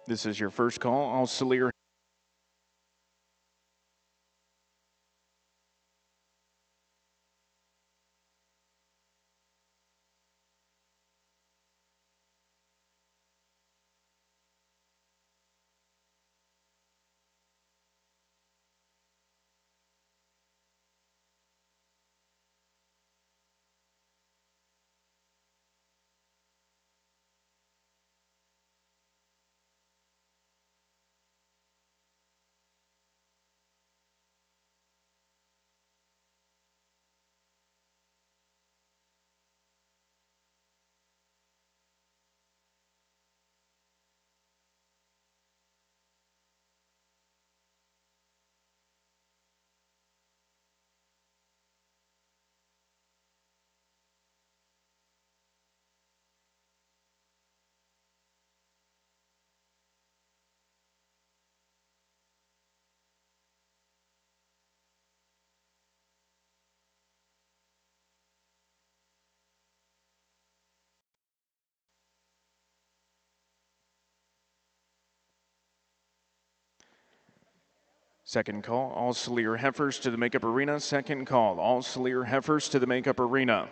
This is your first call. All Celir. Second call. All Celir heifers to the makeup arena. Second call. All Celir heifers to the makeup arena.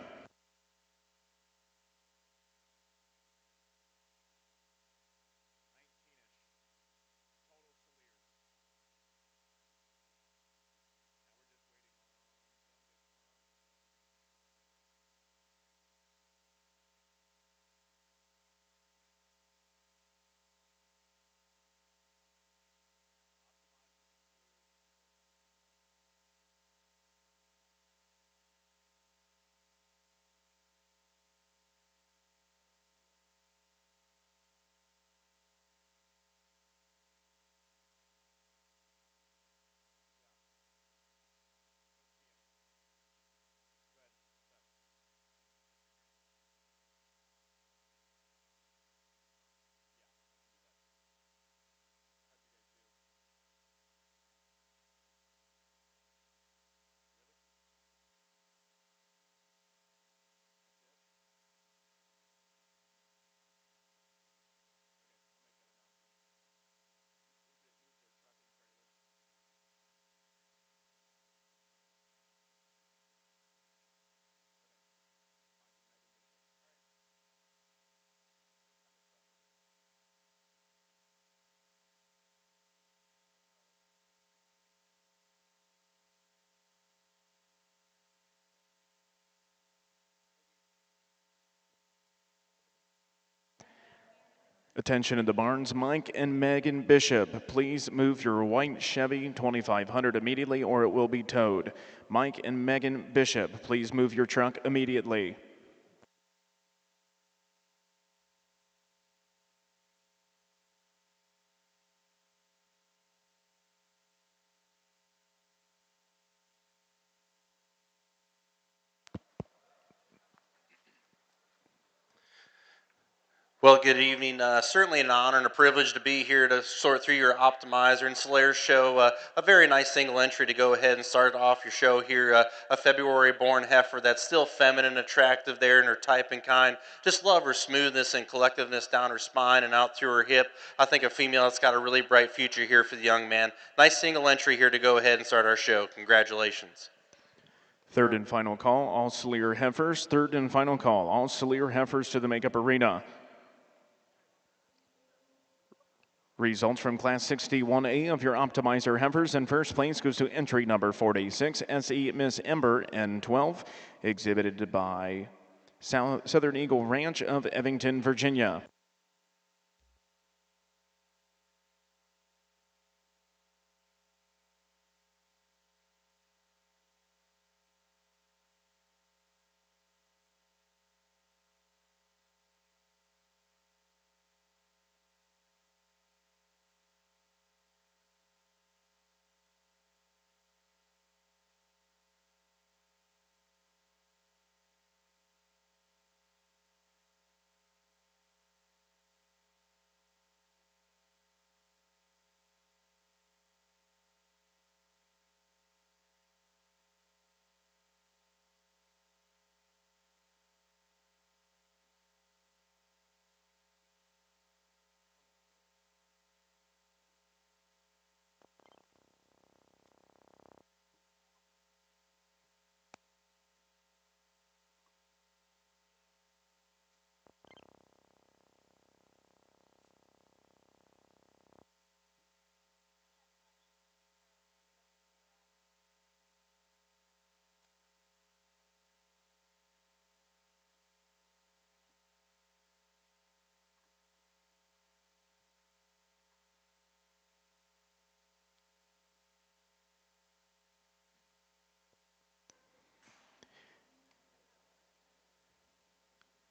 Attention in the barns. Mike and Megan Bishop, please move your white Chevy 2500 immediately or it will be towed. Mike and Megan Bishop, please move your truck immediately. Well, good evening. Certainly an honor and a privilege to be here to sort through your optimizer and Solaire show. A very nice single entry to go ahead and start off your show here. A February-born heifer that's still feminine, attractive there in her type and kind. Just love her smoothness and collectiveness down her spine and out through her hip. I think a female that's got a really bright future here for the young man. Nice single entry here to go ahead and start our show. Congratulations. Third and final call. All Celir heifers. Third and final call. All Celir heifers to the makeup arena. Results from Class 61A of your optimizer heifers. In first place goes to entry number 46, SE Miss Ember N12, exhibited by Southern Eagle Ranch of Evington, Virginia.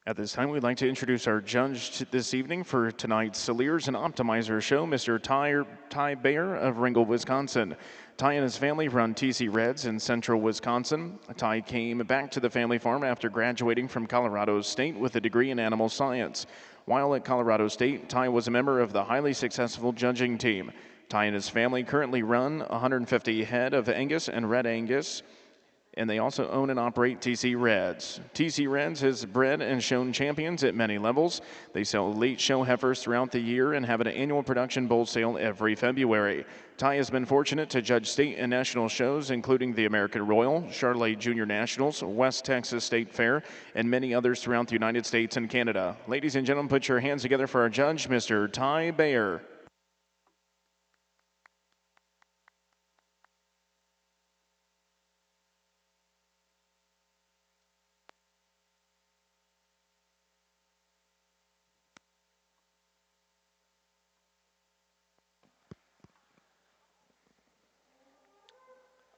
At this time, we'd like to introduce our judge this evening for tonight's Salers and Optimizer show, Mr. Ty Bayer of Ringgold, Wisconsin. Ty and his family run TC Reds in central Wisconsin. Ty came back to the family farm after graduating from Colorado State with a degree in animal science. While at Colorado State, Ty was a member of the highly successful judging team. Ty and his family currently run 150 head of Angus and Red Angus, and they also own and operate TC Reds. TC Reds has bred and shown champions at many levels. They sell elite show heifers throughout the year and have an annual production bull sale every February. Ty has been fortunate to judge state and national shows, including the American Royal, Charolais Junior Nationals, West Texas State Fair, and many others throughout the United States and Canada. Ladies and gentlemen, put your hands together for our judge, Mr. Ty Bayer.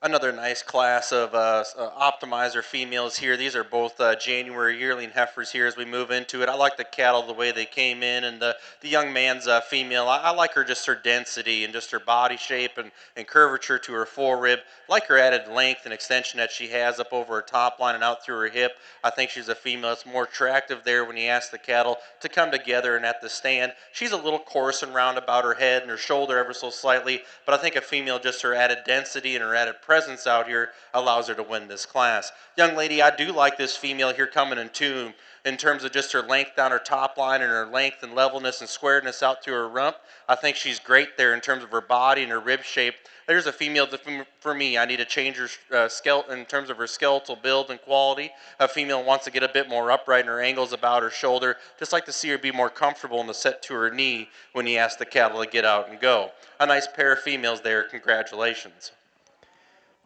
Another nice class of optimizer females here. These are both January yearling heifers here as we move into it. I like the cattle the way they came in, and the young man's female. I like her just her density and just her body shape and curvature to her forerib. I like her added length and extension that she has up over her top line and out through her hip. I think she's a female that's more attractive there when you ask the cattle to come together and at the stand. She's a little coarse and round about her head and her shoulder ever so slightly, but I think a female, just her added density and her added presence out here allows her to win this class. Young lady, I do like this female here coming in tune in terms of just her length down her top line and her length and levelness and squareness out through her rump. I think she's great there in terms of her body and her rib shape. There's a female that, for me, I need to change her skeleton in terms of her skeletal build and quality. A female wants to get a bit more upright in her angles about her shoulder. Just like to see her be more comfortable in the set to her knee when you ask the cattle to get out and go. A nice pair of females there. Congratulations.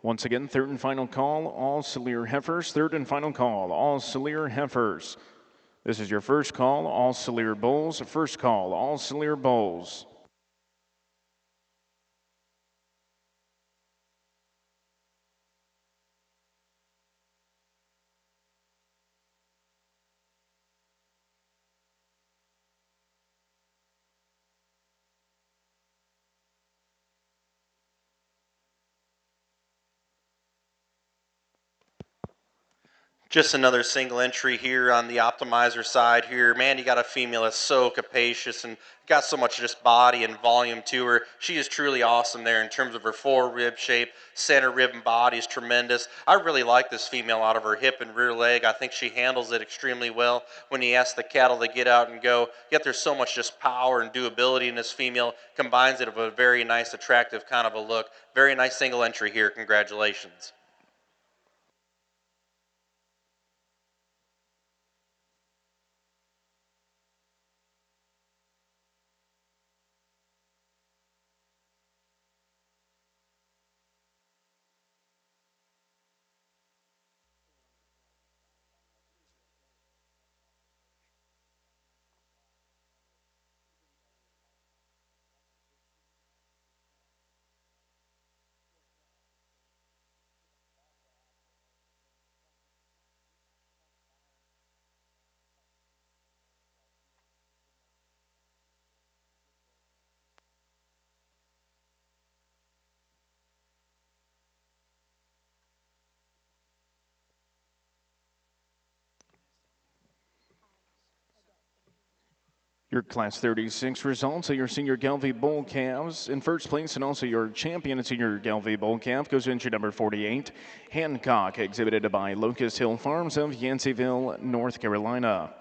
Once again, third and final call, all Salir heifers. Third and final call, all Salir heifers. This is your first call, all Salir bulls. First call, all Salir bulls. Just another single entry here on the optimizer side here. Man, you got a female that's so capacious and got so much just body and volume to her. She is truly awesome there in terms of her fore rib shape. Center rib and body is tremendous. I really like this female out of her hip and rear leg. I think she handles it extremely well when you ask the cattle to get out and go. Yet there's so much just power and doability in this female. Combines it with a very nice, attractive kind of a look. Very nice single entry here. Congratulations. Your Class 36 results of your senior Gelbvieh Bull calves. In first place and also your champion senior Gelbvieh Bull calf goes to entry number 48, Hancock, exhibited by Locust Hill Farms of Yanceyville, North Carolina.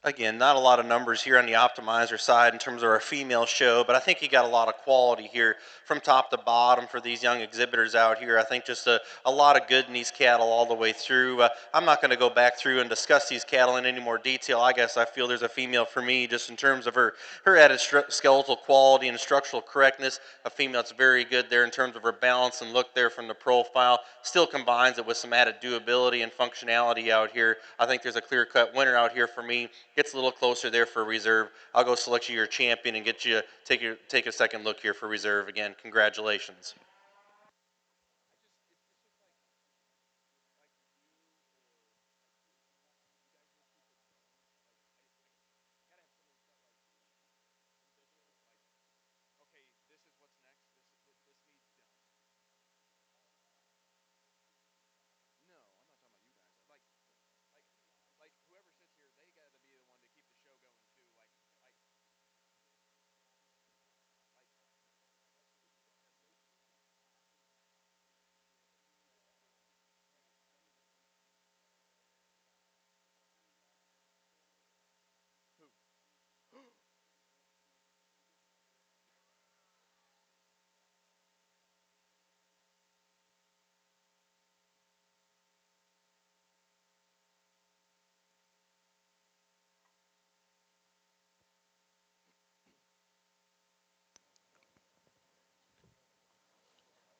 Again, not a lot of numbers here on the optimizer side in terms of our female show, but I think you got a lot of quality here from top to bottom for these young exhibitors out here. I think just a lot of good in these cattle all the way through. I'm not going to go back through and discuss these cattle in any more detail. I guess I feel there's a female for me just in terms of her added skeletal quality and structural correctness. A female that's very good there in terms of her balance and look there from the profile. Still combines it with some added doability and functionality out here. I think there's a clear-cut winner out here for me. Gets a little closer there for reserve. I'll go select you your champion and get you take a second look here for reserve. Again, congratulations.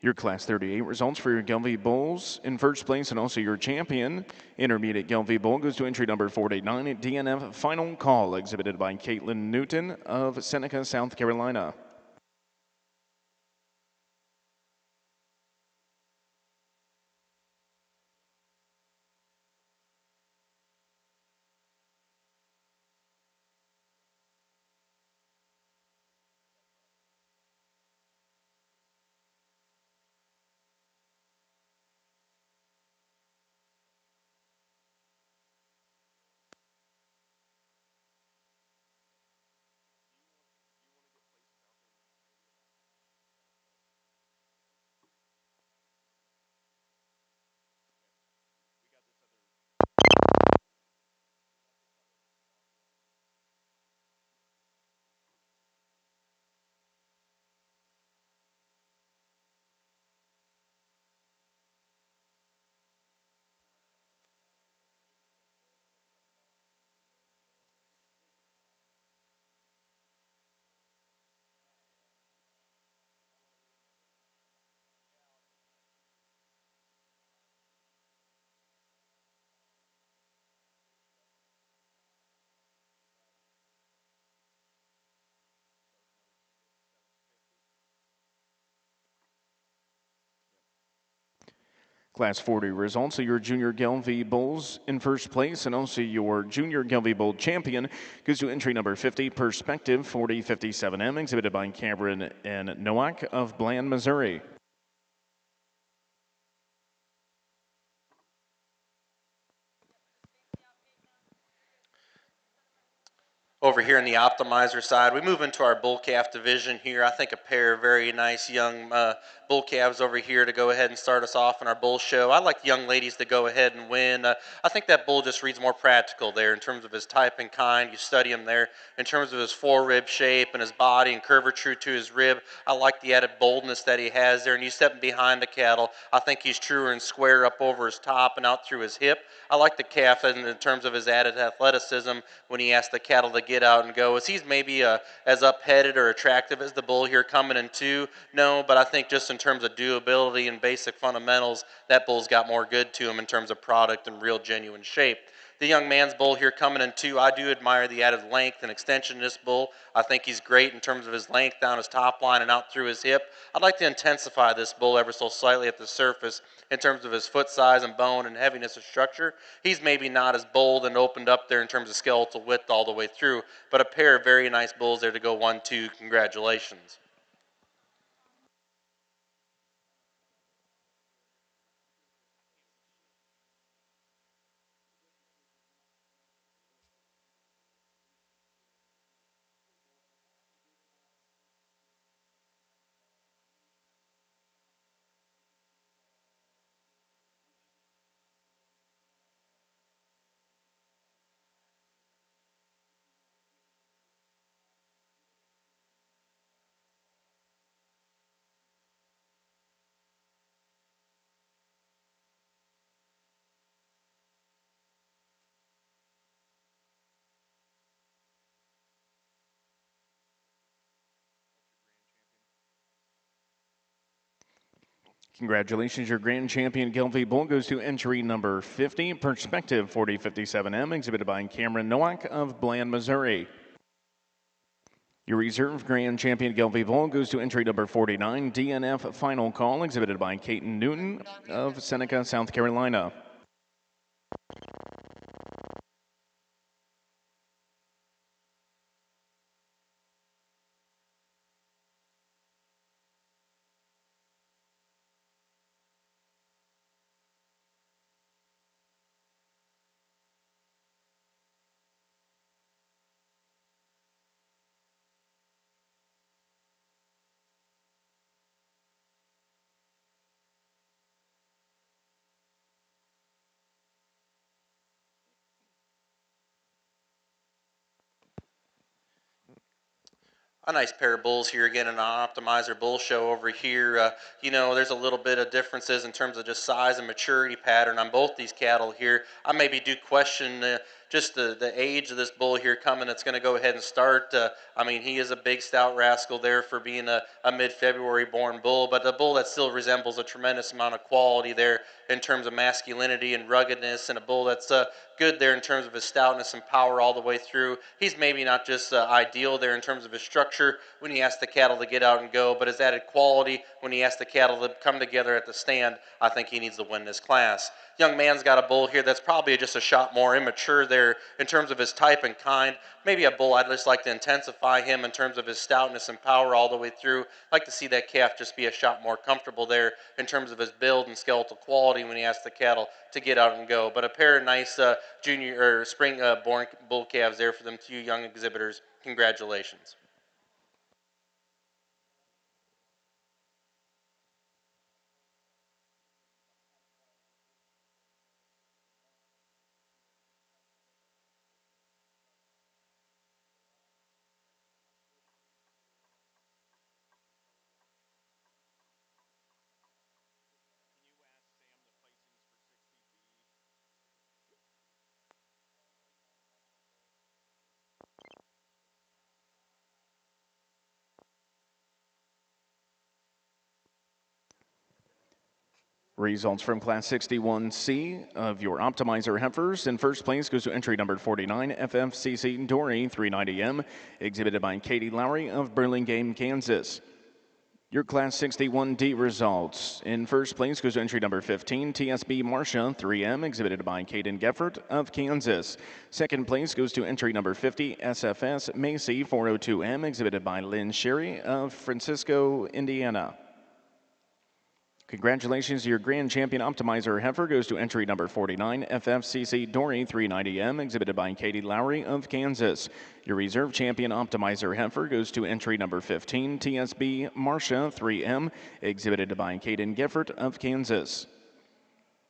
Your Class 38 results for your Gelby Bulls in first place and also your champion. Intermediate Gelby Bull goes to entry number 49 at DNF Final Call, exhibited by Caitlin Newton of Seneca, South Carolina. Class 40 results of your Junior Gelby Bulls in first place and also your Junior Gelby Bull champion goes to entry number 50, Perspective 4057M, exhibited by Cameron and Nowak of Bland, Missouri. Over here in the optimizer side, we move into our bull calf division here. I think a pair of very nice young bull calves over here to go ahead and start us off in our bull show. I like the young ladies to go ahead and win. I think that bull just reads more practical there in terms of his type and kind. You study him there in terms of his forerib shape and his body and curvature to his rib. I like the added boldness that he has there. And you step behind the cattle, I think he's truer and square up over his top and out through his hip. I like the calf in terms of his added athleticism when he asks the cattle to get out and go. Is he's maybe as up-headed or attractive as the bull here coming in two? No, but I think just in terms of doability and basic fundamentals, that bull's got more good to him in terms of product and real genuine shape. The young man's bull here coming in two, I do admire the added length and extension in this bull. I think he's great in terms of his length down his top line and out through his hip. I'd like to intensify this bull ever so slightly at the surface in terms of his foot size and bone and heaviness of structure. He's maybe not as bold and opened up there in terms of skeletal width all the way through, but a pair of very nice bulls there to go 1-2. Congratulations. Congratulations, your grand champion Gelfie Bull goes to entry number 50, Perspective 4057M, exhibited by Cameron Nowak of Bland, Missouri. Your reserve grand champion Gelfie Bull goes to entry number 49, DNF Final Call, exhibited by Caton Newton of Seneca, South Carolina. A nice pair of bulls here again in an optimizer bull show over here. There's a little bit of differences in terms of just size and maturity pattern on both these cattle here. I maybe do question just the age of this bull here coming. It's going to go ahead and start. He is a big stout rascal there for being a mid-February born bull, but a bull that still resembles a tremendous amount of quality there in terms of masculinity and ruggedness, and a bull that's good there in terms of his stoutness and power all the way through. He's maybe not just ideal there in terms of his structure when he asks the cattle to get out and go, but his added quality when he asks the cattle to come together at the stand. I think he needs to win this class. Young man's got a bull here that's probably just a shot more immature there in terms of his type and kind. Maybe a bull I'd just like to intensify him in terms of his stoutness and power all the way through. I'd like to see that calf just be a shot more comfortable there in terms of his build and skeletal quality when he asks the cattle to get out and go. But a pair of nice junior or spring born bull calves there for them two young exhibitors. Congratulations. Results from Class 61C of your optimizer heifers. In first place goes to entry number 49, FFCC Dory 390M, exhibited by Katie Lowry of Burlingame, Kansas. Your Class 61D results. In first place goes to entry number 15, TSB Marcia 3M, exhibited by Caden Geffert of Kansas. Second place goes to entry number 50, SFS Macy 402M, exhibited by Lynn Sherry of Francisco, Indiana. Congratulations, your grand champion optimizer heifer goes to entry number 49, FFCC Dory 390M, exhibited by Katie Lowry of Kansas. Your reserve champion optimizer heifer goes to entry number 15, TSB Marcia 3M, exhibited by Caden Gifford of Kansas.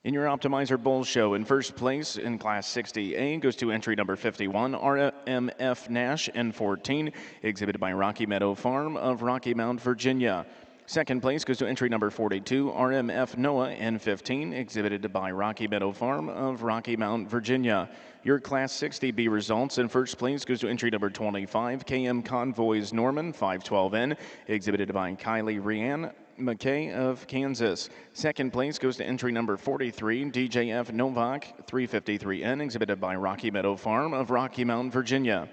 In your optimizer bull show, in first place in Class 60A goes to entry number 51, RMF Nash N14, exhibited by Rocky Meadow Farm of Rocky Mount, Virginia. Second place goes to entry number 42, RMF Noah N15, exhibited by Rocky Meadow Farm of Rocky Mount, Virginia. Your Class 60B results. In first place goes to entry number 25, KM Convoys Norman 512N, exhibited by Kylie Rianne McKay of Kansas. Second place goes to entry number 43, DJF Novak 353N, exhibited by Rocky Meadow Farm of Rocky Mount, Virginia.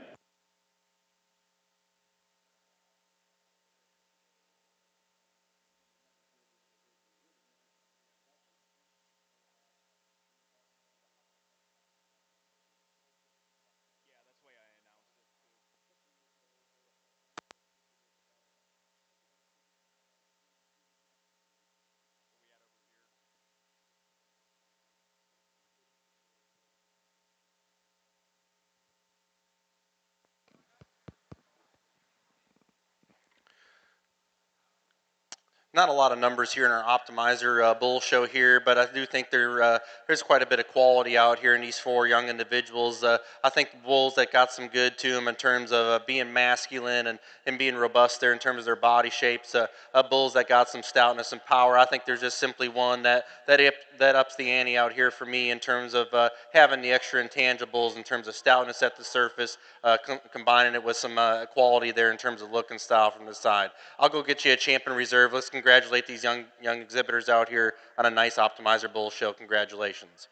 Not a lot of numbers here in our optimizer bull show here, but I do think there's quite a bit of quality out here in these four young individuals. I think the bulls that got some good to them in terms of being masculine and being robust there in terms of their body shapes. Bulls that got some stoutness and power. I think there's just simply one that ups the ante out here for me in terms of having the extra intangibles in terms of stoutness at the surface, combining it with some quality there in terms of look and style from the side. I'll go get you a champion reserve. Let's congratulate these young exhibitors out here on a nice Optimizer Bull show. Congratulations.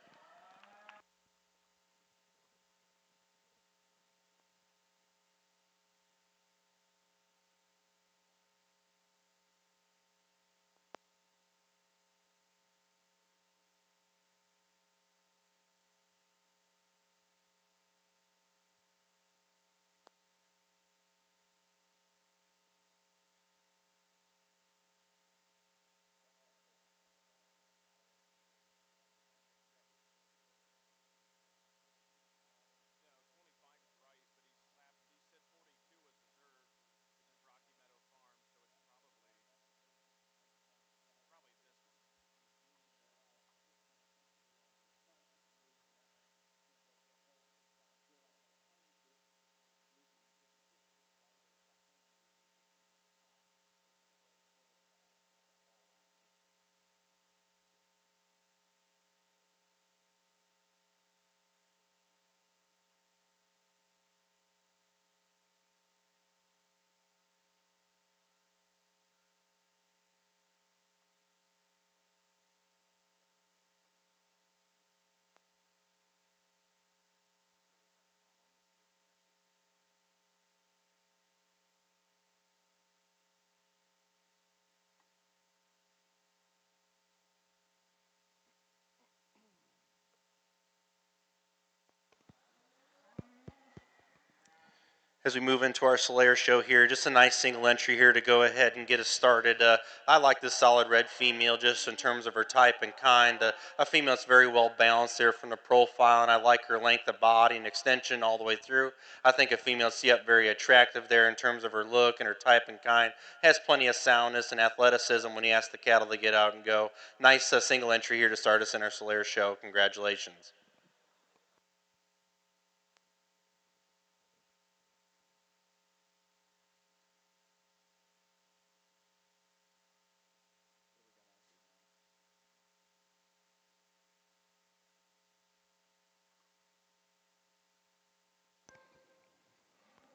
As we move into our Solaire show here, just a nice single entry here to go ahead and get us started. I like this solid red female just in terms of her type and kind. A female that's very well balanced there from the profile, and I like her length of body and extension all the way through. I think a female see up very attractive there in terms of her look and her type and kind. Has plenty of soundness and athleticism when he asks the cattle to get out and go. Nice single entry here to start us in our Solaire show. Congratulations.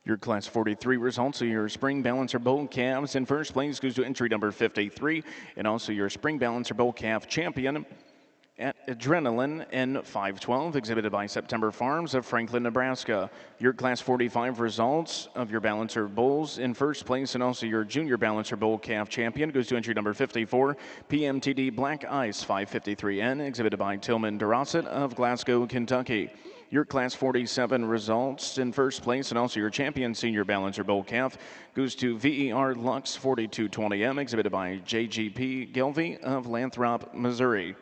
Your Class 43 results are your Spring Balancer Bull calves. In first place goes to entry number 53, and also your Spring Balancer Bull calf champion at Adrenaline in 512, exhibited by September Farms of Franklin, Nebraska. Your Class 45 results of your Balancer Bulls in first place, and also your Junior Balancer Bull calf champion goes to entry number 54, PMTD Black Ice 553N, exhibited by Tillman Durosset of Glasgow, Kentucky. Your Class 47 results in first place, and also your champion Senior Balancer Bull calf goes to VER Lux 4220M, exhibited by JGP Gelvey of Lathrop, Missouri.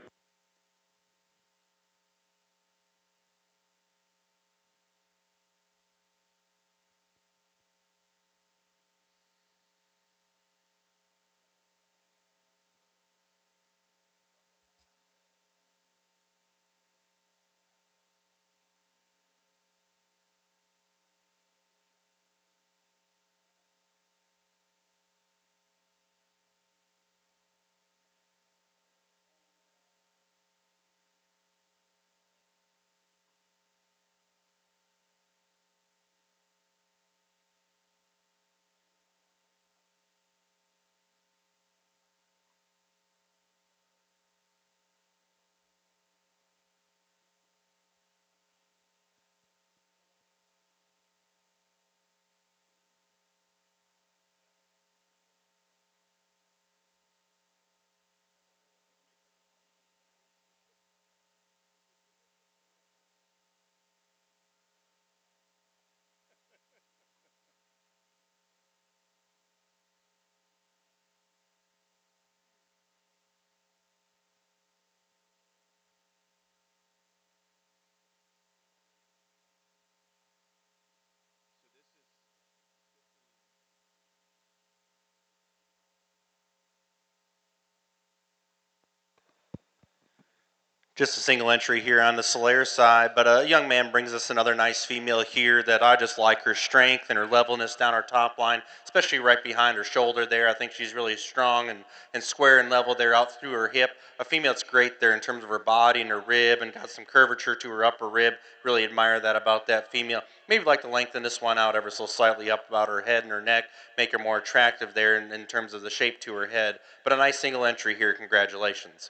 Just a single entry here on the Solaire side, but a young man brings us another nice female here that I just like her strength and her levelness down her top line, especially right behind her shoulder there. I think she's really strong and square and level there out through her hip. A female that's great there in terms of her body and her rib and got some curvature to her upper rib. Really admire that about that female. Maybe like to lengthen this one out ever so slightly up about her head and her neck, make her more attractive there in terms of the shape to her head. But a nice single entry here. Congratulations.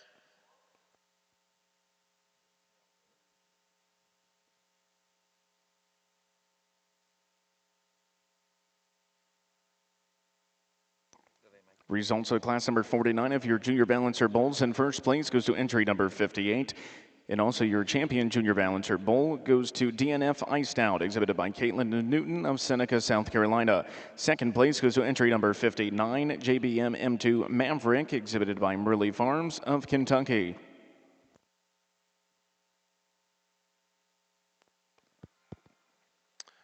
Results of class number 49 of your junior balancer bowls. In first place goes to entry number 58. And also your champion junior balancer bowl goes to DNF Iced Out, exhibited by Caitlin Newton of Seneca, South Carolina. Second place goes to entry number 59, JBM M2 Maverick, exhibited by Merle Farms of Kentucky.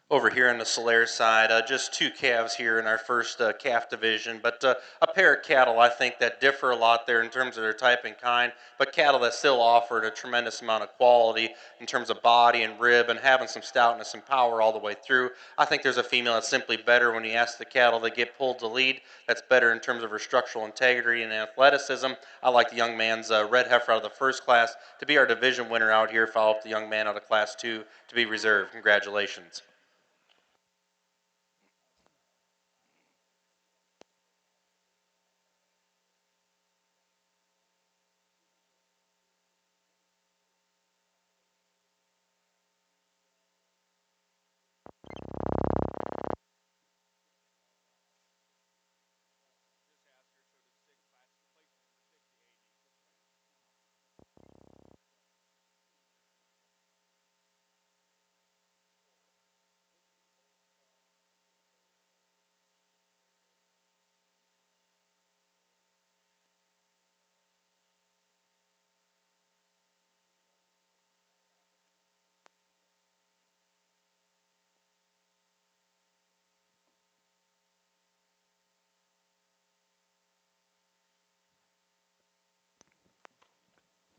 Over here on the Solaire side, just two calves here in our first calf division, but a pair of cattle I think that differ a lot there in terms of their type and kind, but cattle that still offered a tremendous amount of quality in terms of body and rib and having some stoutness and power all the way through. I think there's a female that's simply better when you ask the cattle that get pulled to lead. That's better in terms of her structural integrity and athleticism. I like the young man's red heifer out of the first class to be our division winner out here. Follow up the young man out of class 2 to be reserved. Congratulations.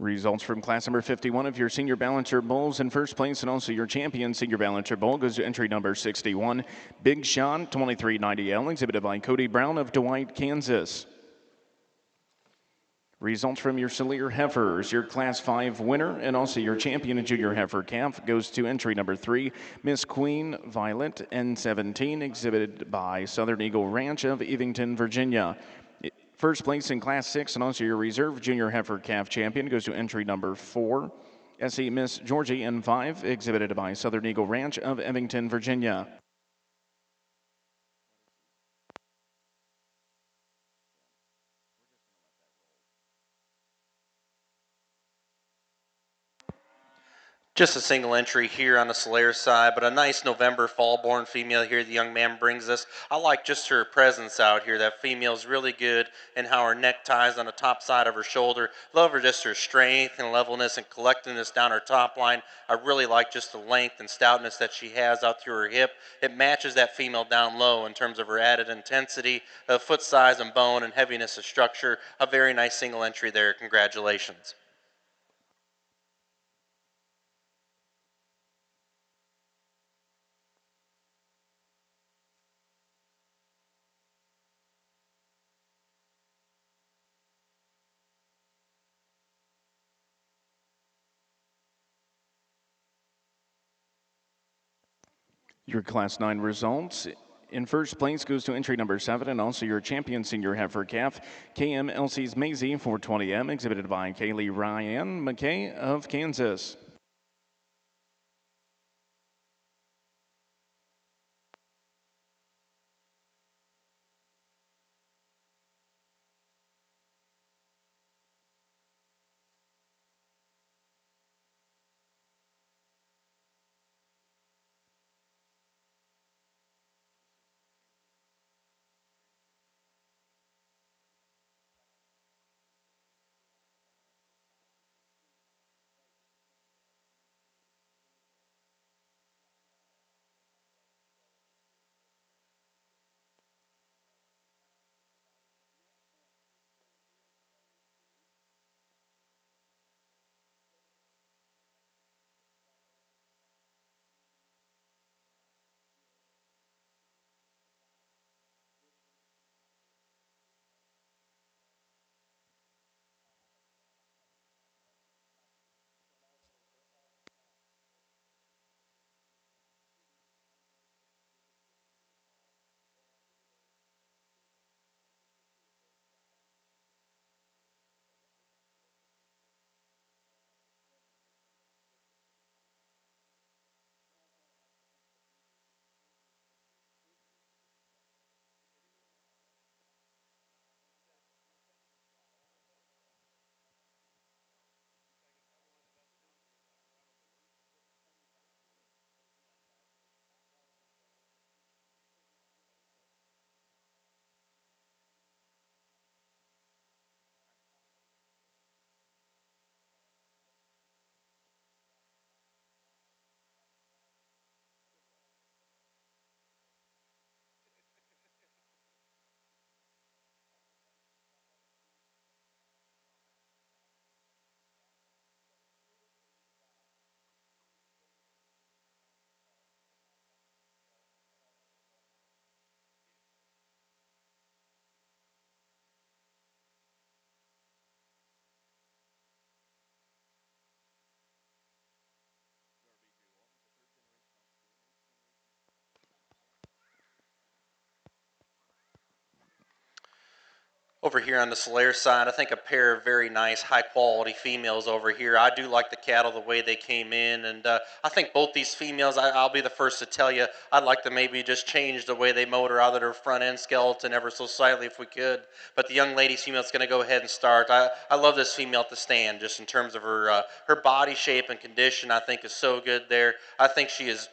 Results from class number 51 of your senior balancer bowls. In first place and also your champion senior balancer bowl goes to entry number 61, Big Shot 2390L, exhibited by Cody Brown of Dwight, Kansas. Results from your Solaire heifers, your class 5 winner and also your champion and junior heifer calf goes to entry number 3, Miss Queen Violet N17, exhibited by Southern Eagle Ranch of Evington, Virginia. First place in class 6 and also your reserve junior heifer calf champion goes to entry number 4, SE Miss Georgie N5, exhibited by Southern Eagle Ranch of Evington, Virginia. Just a single entry here on the Solaire side, but a nice November fall-born female here the young man brings us. I like just her presence out here. That female's really good and how her neck ties on the top side of her shoulder. Love her just her strength and levelness and collectedness down her top line. I really like just the length and stoutness that she has out through her hip. It matches that female down low in terms of her added intensity, foot size and bone and heaviness of structure. A very nice single entry there. Congratulations. Your Class 9 results. In first place goes to entry number 7 and also your champion senior heifer calf, KMLC's Maisie 420M, exhibited by Kaylee Ryan McKay of Kansas. Over here on the Solaire side, I think a pair of very nice, high-quality females over here. I do like the cattle the way they came in, and I think both these females, I'll be the first to tell you, I'd like to maybe just change the way they motor out of their front end skeleton ever so slightly if we could. But the young lady's female is going to go ahead and start. I love this female at the stand, just in terms of her body shape and condition. I think is so good there. I think she is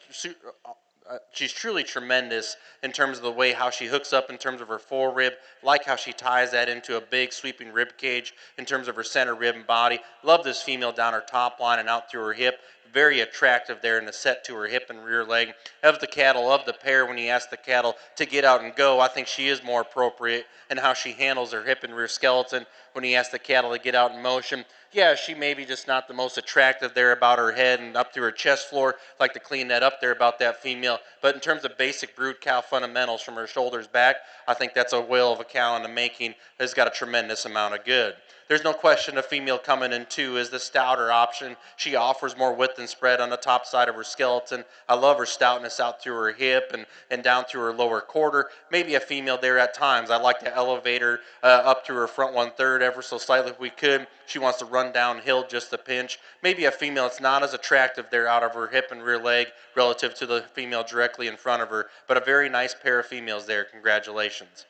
she's truly tremendous in terms of the way how she hooks up in terms of her fore rib, like how she ties that into a big sweeping rib cage in terms of her center rib and body. Love this female down her top line and out through her hip. Very attractive there in the set to her hip and rear leg. Of the cattle, of the pair, when you ask the cattle to get out and go, I think she is more appropriate in how she handles her hip and rear skeleton. When you ask the cattle to get out in motion, yeah, she may be just not the most attractive there about her head and up through her chest floor. Like to clean that up there about that female. But in terms of basic brood cow fundamentals from her shoulders back, I think that's a whale of a cow in the making. Has got a tremendous amount of good. There's no question a female coming in two is the stouter option. She offers more width and spread on the top side of her skeleton. I love her stoutness out through her hip and down through her lower quarter. Maybe a female there at times. I'd like to elevate her up through her front 1/3 ever so slightly if we could. She wants to run downhill just a pinch. Maybe a female that's not as attractive there out of her hip and rear leg relative to the female directly in front of her. But a very nice pair of females there. Congratulations.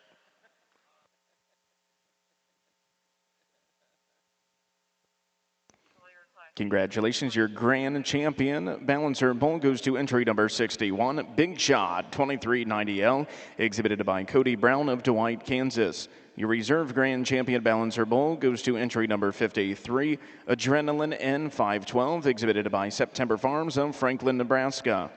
Congratulations, your grand champion balancer bull goes to entry number 61, Big Shot 2390L, exhibited by Cody Brown of Dwight, Kansas. Your reserve grand champion balancer bull goes to entry number 53, Adrenaline N512, exhibited by September Farms of Franklin, Nebraska.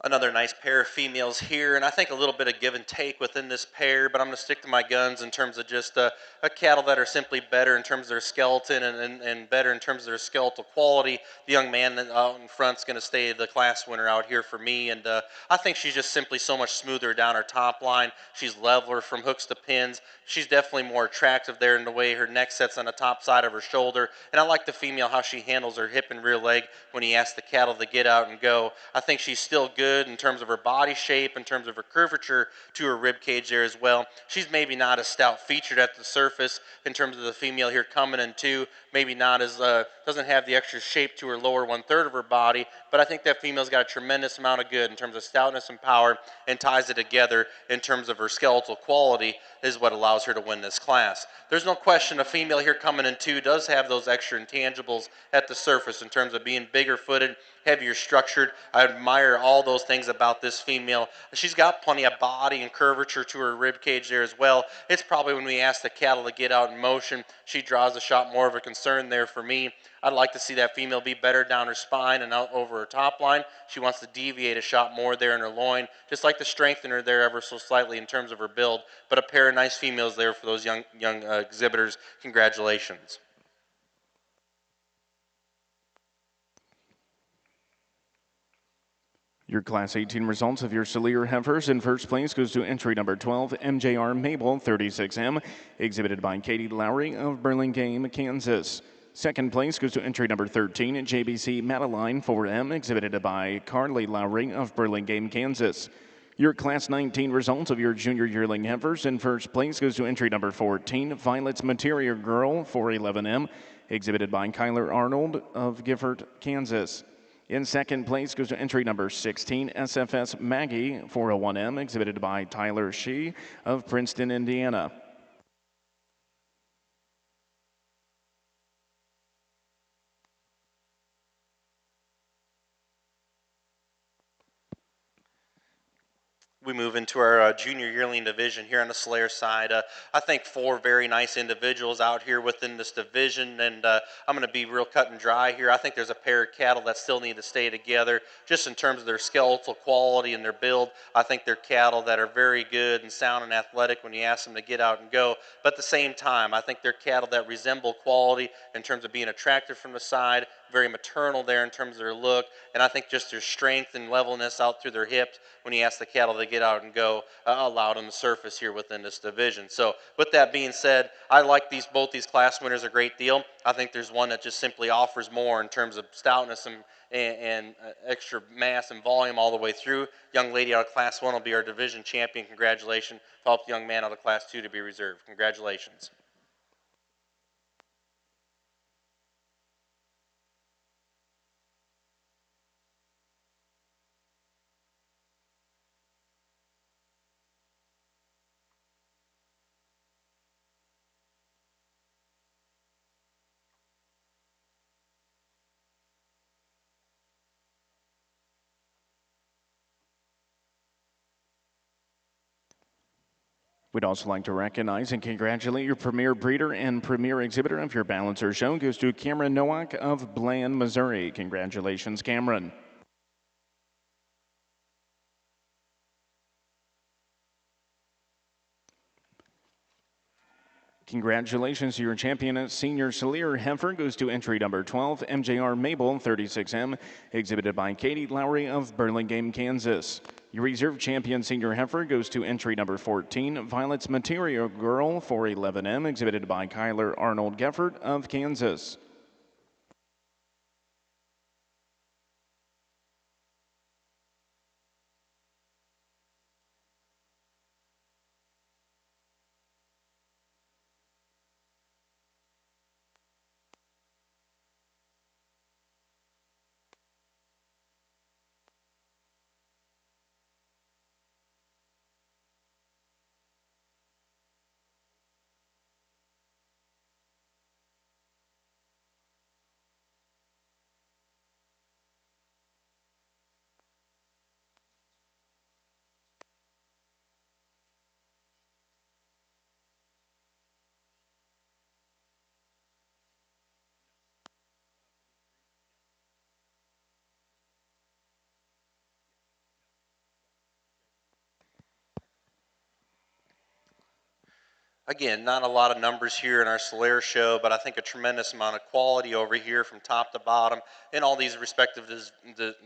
Another nice pair of females here, and I think a little bit of give and take within this pair, but I'm going to stick to my guns in terms of just a cattle that are simply better in terms of their skeleton and better in terms of their skeletal quality. The young man out in front is going to stay the class winner out here for me, and I think she's just simply so much smoother down her top line. She's leveler from hooks to pins. She's definitely more attractive there in the way her neck sets on the top side of her shoulder, and I like the female how she handles her hip and rear leg when he asks the cattle to get out and go. I think she's still good in terms of her body shape, in terms of her curvature to her rib cage there as well. She's maybe not as stout featured at the surface in terms of the female here coming in two. Maybe not as, doesn't have the extra shape to her lower 1/3 of her body, but I think that female's got a tremendous amount of good in terms of stoutness and power and ties it together in terms of her skeletal quality is what allows her to win this class. There's no question a female here coming in two does have those extra intangibles at the surface in terms of being bigger footed, heavier structured. I admire all those things about this female. She's got plenty of body and curvature to her rib cage there as well. It's probably when we ask the cattle to get out in motion, she draws the shot more of a concern there for me. I'd like to see that female be better down her spine and out over her top line. She wants to deviate a shot more there in her loin, just like to strengthen her there ever so slightly in terms of her build. But a pair of nice females there for those young exhibitors. Congratulations. Your Class 18 results of your Solaire heifers. In first place goes to entry number 12, MJR Mabel 36M, exhibited by Katie Lowry of Burlingame, Kansas. Second place goes to entry number 13, JBC Madeline 4M, exhibited by Carly Lowry of Burlingame, Kansas. Your Class 19 results of your junior yearling heifers. In first place goes to entry number 14, Violet's Material Girl 411M, exhibited by Kyler Arnold of Gifford, Kansas. In second place goes to entry number 16, SFS Maggie 401M, exhibited by Tyler Shee of Princeton, Indiana. We move into our junior yearling division here on the Slayer side. I think four very nice individuals out here within this division, and I'm going to be real cut and dry here. I think there's a pair of cattle that still need to stay together, just in terms of their skeletal quality and their build. I think they're cattle that are very good and sound and athletic when you ask them to get out and go. But at the same time, I think they're cattle that resemble quality in terms of being attractive from the side, very maternal there in terms of their look, and I think just their strength and levelness out through their hips when you ask the cattle to get out and go allowed on the surface here within this division. So with that being said, I like both these class winners a great deal. I think there's one that just simply offers more in terms of stoutness and extra mass and volume all the way through. Young lady out of Class 1 will be our division champion. Congratulations. Help the young man out of Class 2 to be reserved. Congratulations. We'd also like to recognize and congratulate your premier breeder and premier exhibitor of your balancer show goes to Cameron Nowak of Bland, Missouri. Congratulations, Cameron. Congratulations to your champion senior Salier heifer goes to entry number 12, MJR Mabel 36M, exhibited by Katie Lowry of Burlingame, Kansas. Your reserve champion senior heifer goes to entry number 14, Violet's Material Girl 411M, exhibited by Kyler Arnold Geffert of Kansas. Again, not a lot of numbers here in our Solaire show, but I think a tremendous amount of quality over here from top to bottom in all these respective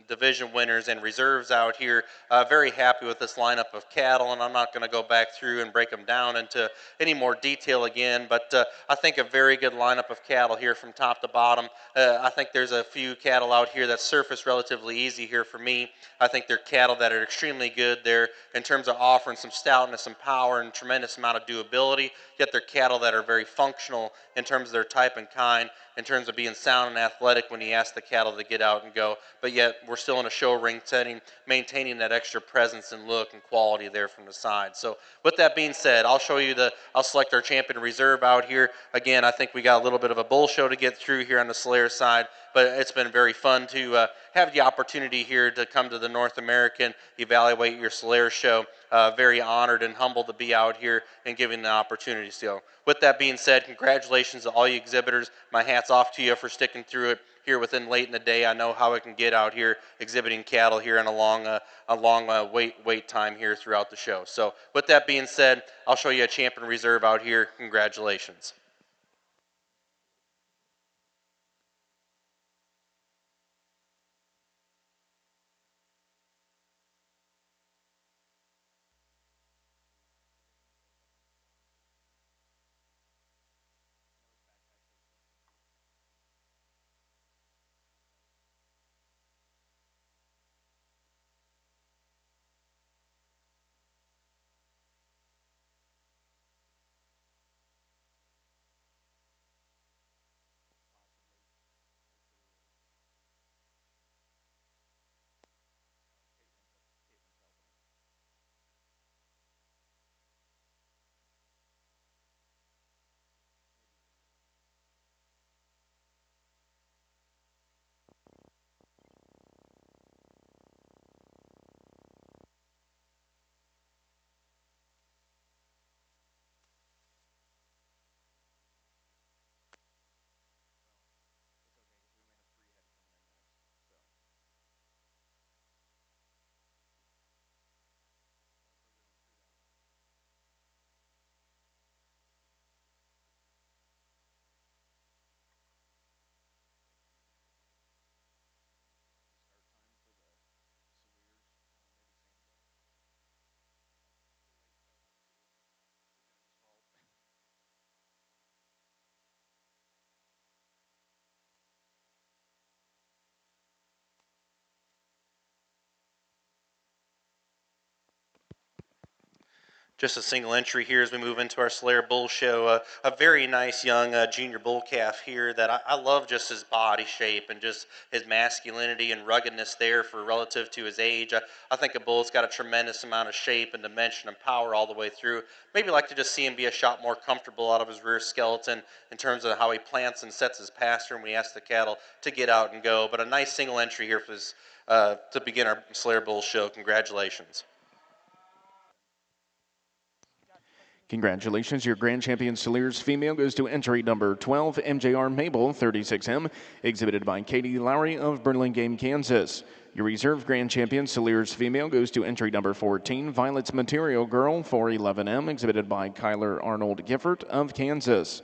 division winners and reserves out here. Very happy with this lineup of cattle, and I'm not going to go back through and break them down into any more detail again, but I think a very good lineup of cattle here from top to bottom. I think there's a few cattle out here that surface relatively easy here for me. I think they're cattle that are extremely good there in terms of offering some stoutness and power and tremendous amount of doability, yet they're cattle that are very functional in terms of their type and kind, in terms of being sound and athletic when you ask the cattle to get out and go, but yet we're still in a show ring setting, maintaining that extra presence and look and quality there from the side. So with that being said, I'll select our champion reserve out here. Again, I think we got a little bit of a bull show to get through here on the Slayer side, but it's been very fun to have the opportunity here to come to the North American Evaluate Your Slayer show. Very honored and humbled to be out here and given the opportunity. So with that being said, congratulations to all you exhibitors. My hat's off to you for sticking through it here within late in the day. I know how it can get out here exhibiting cattle here in a long wait time here throughout the show. So with that being said, I'll show you a champion reserve out here. Congratulations. Just a single entry here as we move into our Slayer Bull Show. A very nice young junior bull calf here that I love just his body shape and just his masculinity and ruggedness there for relative to his age. I think a bull's got a tremendous amount of shape and dimension and power all the way through. Maybe like to just see him be a shot more comfortable out of his rear skeleton in terms of how he plants and sets his pasture when we ask the cattle to get out and go. But a nice single entry here for this, to begin our Slayer Bull Show. Congratulations. Congratulations, your grand champion Steelers female goes to entry number 12, MJR Mabel 36M, exhibited by Katie Lowry of Burlingame, Kansas. Your reserve grand champion Steelers female goes to entry number 14, Violet's Material Girl 411M, exhibited by Kyler Arnold Gifford of Kansas.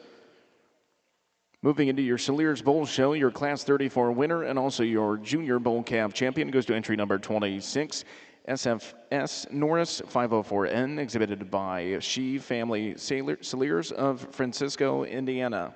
Moving into your Steelers Bowl Show, your Class 34 winner and also your Junior Bowl Calf champion goes to entry number 26, SFS Norris 504N, exhibited by She Family Steelers of Francisco, Indiana.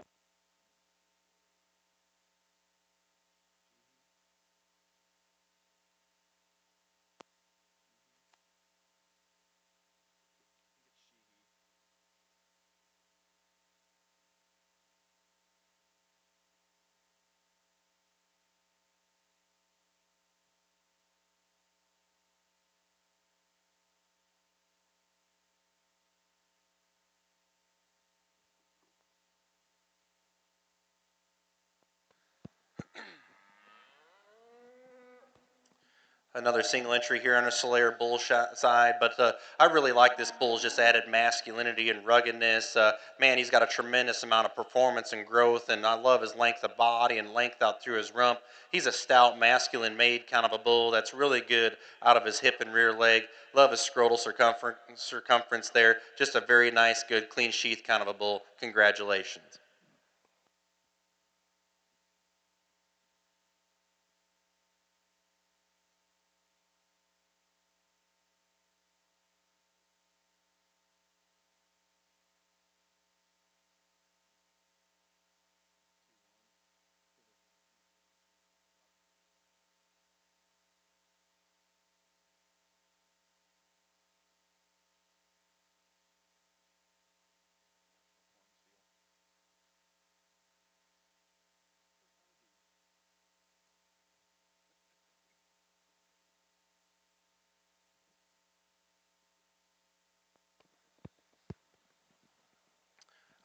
Another single entry here on a Slayer bull side, but I really like this bull's just added masculinity and ruggedness. Man, he's got a tremendous amount of performance and growth, and I love his length of body and length out through his rump. He's a stout, masculine made kind of a bull that's really good out of his hip and rear leg. Love his scrotal circumference there. Just a very nice, good, clean sheath kind of a bull. Congratulations.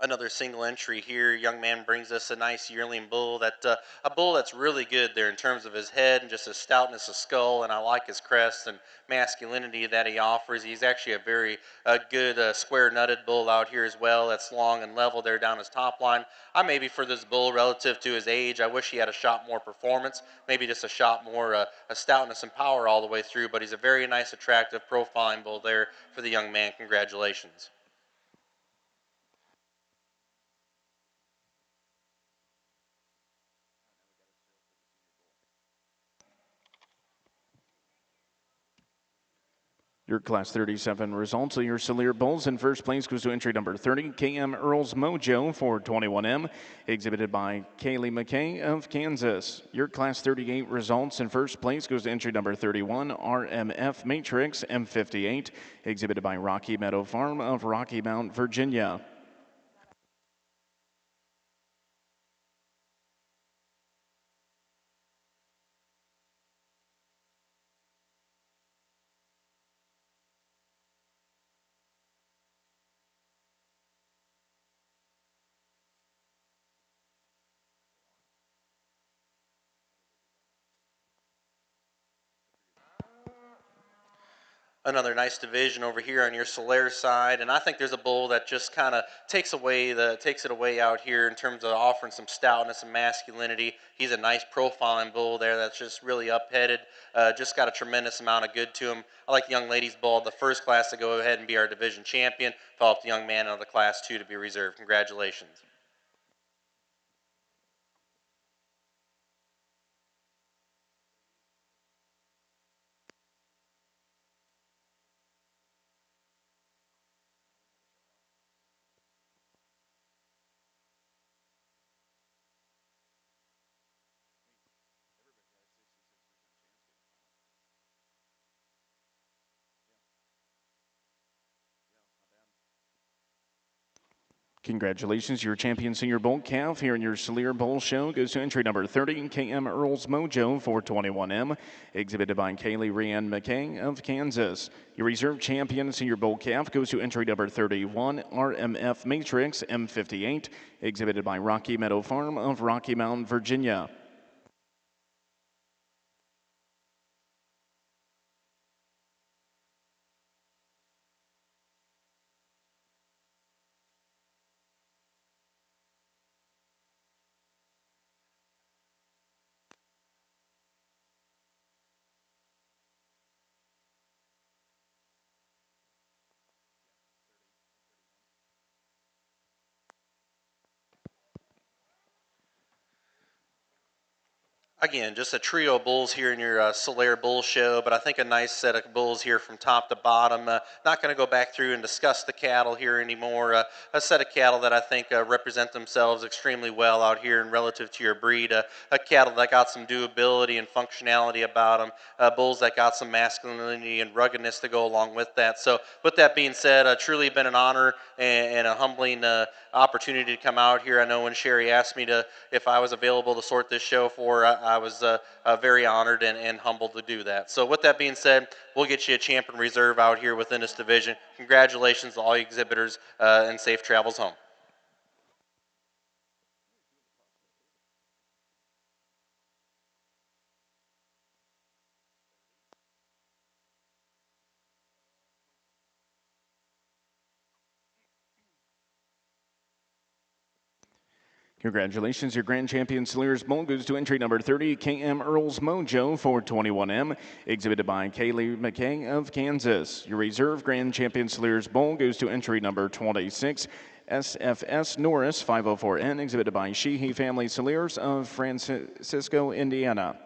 Another single entry here. Young man brings us a nice yearling bull a bull that's really good there in terms of his head and just his stoutness of skull. And I like his crest and masculinity that he offers. He's actually a very good square nutted bull out here as well. That's long and level there down his top line. I maybe for this bull relative to his age, I wish he had a shot more performance, maybe just a shot more a stoutness and power all the way through. But he's a very nice, attractive profiling bull there for the young man. Congratulations. Your Class 37 results of your Celere Bulls. In first place goes to entry number 30, KM Earl's Mojo for 21M, exhibited by Kaylee McKay of Kansas. Your Class 38 results. In first place goes to entry number 31, RMF Matrix M58, exhibited by Rocky Meadow Farm of Rocky Mount, Virginia. Another nice division over here on your Solaire side, and I think there's a bull that just kind of takes it away out here in terms of offering some stoutness and masculinity. He's a nice profiling bull there that's just really upheaded, just got a tremendous amount of good to him. I like the young lady's bull, the first class to go ahead and be our division champion. Follow up the young man out of the class 2 to be reserved. Congratulations. Congratulations, your champion senior bull calf here in your Salier Bull Show goes to entry number 30, KM Earl's Mojo 421M, exhibited by Kaylee Rhiann McKay of Kansas. Your reserve champion senior bull calf goes to entry number 31, RMF Matrix M58, exhibited by Rocky Meadow Farm of Rocky Mount, Virginia. Again, just a trio of bulls here in your Solaire Bull Show, but I think a nice set of bulls here from top to bottom. Not going to go back through and discuss the cattle here anymore. A set of cattle that I think represent themselves extremely well out here and relative to your breed. A cattle that got some doability and functionality about them. Bulls that got some masculinity and ruggedness to go along with that. So with that being said, truly been an honor and a humbling opportunity to come out here. I know when Sherry asked me if I was available to sort this show for, I was very honored and humbled to do that. So with that being said, we'll get you a champion reserve out here within this division. Congratulations to all you exhibitors and safe travels home. Congratulations, your grand champion Salier's Bull goes to entry number 30, KM Earl's Mojo 421M, exhibited by Kaylee McKay of Kansas. Your reserve grand champion Salier's Bull goes to entry number 26, SFS Norris 504N, exhibited by Sheehy Family Saliers of Francisco, Indiana.